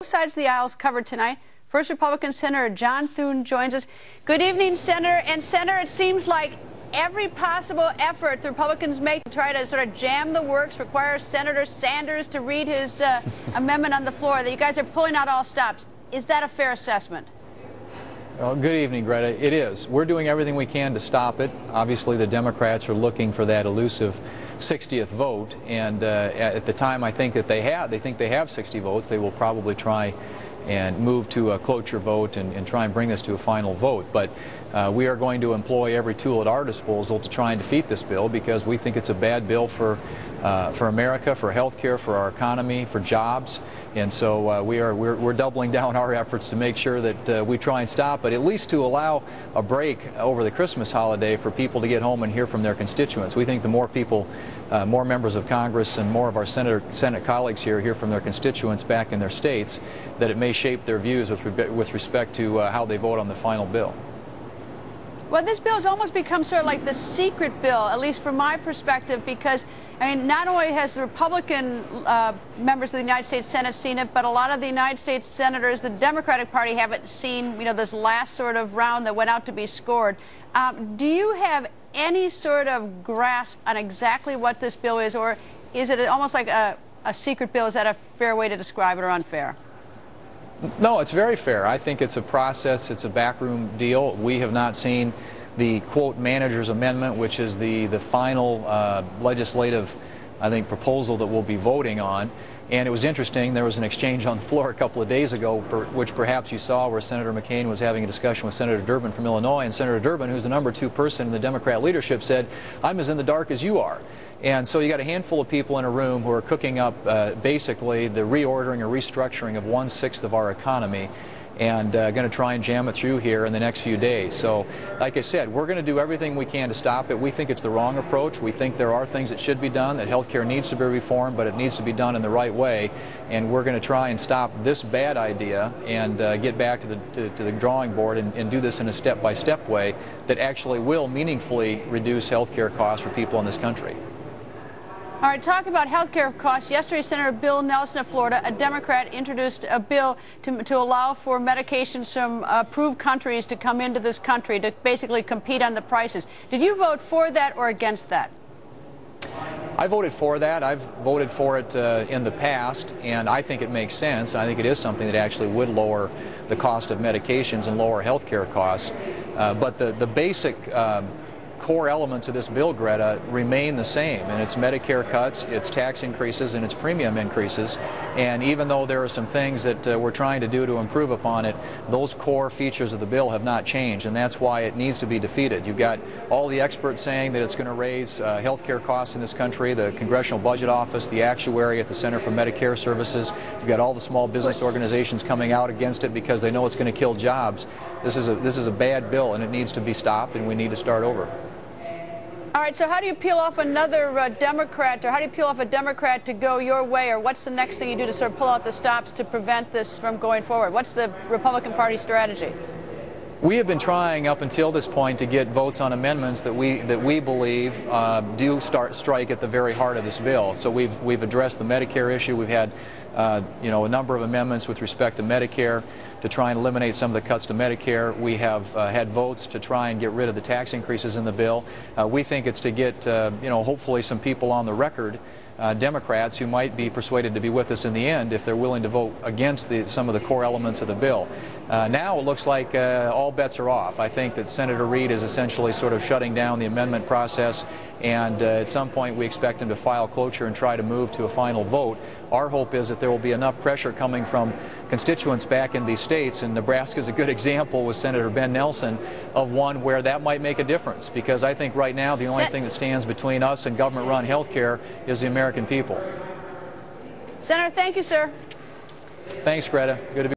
Both sides of the aisle is covered tonight. First, Republican Senator John Thune joins us. Good evening, Senator. And Senator, it seems like every possible effort the Republicans make to try to sort of jam the works requires Senator Sanders to read his amendment on the floor, that you guys are pulling out all stops. Is that a fair assessment? Well, good evening, Greta. It is. We're doing everything we can to stop it. Obviously, the Democrats are looking for that elusive 60th vote, and at the time I think that they think they have 60 votes. They will probably try and move to a cloture vote and try and bring this to a final vote. But we are going to employ every tool at our disposal to try and defeat this bill, because we think it's a bad bill for America, for health care, for our economy, for jobs. And so we're doubling down our efforts to make sure that we try and stop it, at least to allow a break over the Christmas holiday for people to get home and hear from their constituents. We think the more people, more members of Congress and more of our Senate colleagues here hear from their constituents back in their states, that it may shape their views with respect to how they vote on the final bill. Well, this bill has almost become sort of like the secret bill, at least from my perspective, because, I mean, not only has the Republican members of the United States Senate seen it, but a lot of the United States senators, the Democratic Party, haven't seen, this last sort of round that went out to be scored. Do you have any sort of grasp on exactly what this bill is, or is it almost like a secret bill? Is that a fair way to describe it, or unfair? No, it's very fair. I think it's a process. It's a backroom deal. We have not seen the, quote, manager's amendment, which is the final legislative, I think, proposal that we'll be voting on. And it was interesting. There was an exchange on the floor a couple of days ago, which perhaps you saw, where Senator McCain was having a discussion with Senator Durbin from Illinois. And Senator Durbin, who's the #2 person in the Democrat leadership, said, "I'm as in the dark as you are." And so you got a handful of people in a room who are cooking up basically the reordering or restructuring of 1/6 of our economy, and going to try and jam it through here in the next few days. So, like I said, we're going to do everything we can to stop it. We think it's the wrong approach. We think there are things that should be done, that health care needs to be reformed, but it needs to be done in the right way. And we're going to try and stop this bad idea and get back to the drawing board and do this in a step-by-step way that actually will meaningfully reduce health care costs for people in this country. All right, talk about health care costs. Yesterday, Senator Bill Nelson of Florida, a Democrat, introduced a bill to allow for medications from approved countries to come into this country to basically compete on the prices. Did you vote for that or against that? I voted for that. I've voted for it in the past, and I think it makes sense. And I think it is something that actually would lower the cost of medications and lower health care costs. But the basic core elements of this bill, Greta, remain the same, and it's Medicare cuts, it's tax increases, and it's premium increases. And even though there are some things that we're trying to do to improve upon it, those core features of the bill have not changed, and that's why it needs to be defeated. You've got all the experts saying that it's going to raise health care costs in this country, the Congressional Budget Office, the actuary at the Center for Medicare Services. You've got all the small business organizations coming out against it because they know it's going to kill jobs. This is a bad bill, and it needs to be stopped, and we need to start over. All right, so how do you peel off another Democrat, or how do you peel off a Democrat to go your way, or what's the next thing you do to sort of pull out the stops to prevent this from going forward? What's the Republican Party strategy? We have been trying up until this point to get votes on amendments that we believe do strike at the very heart of this bill. So we've addressed the Medicare issue. We've had a number of amendments with respect to Medicare to try and eliminate some of the cuts to Medicare. We have had votes to try and get rid of the tax increases in the bill. We think it's to get hopefully some people on the record, Democrats who might be persuaded to be with us in the end if they're willing to vote against some of the core elements of the bill. Now it looks like all bets are off. I think that Senator Reid is essentially sort of shutting down the amendment process, and at some point we expect him to file cloture and try to move to a final vote. Our hope is that there will be enough pressure coming from constituents back in these states, and Nebraska is a good example with Senator Ben Nelson of one where that might make a difference, because I think right now the only thing that stands between us and government-run health care is the American people. Senator, thank you, sir. Thanks, Greta. Good to be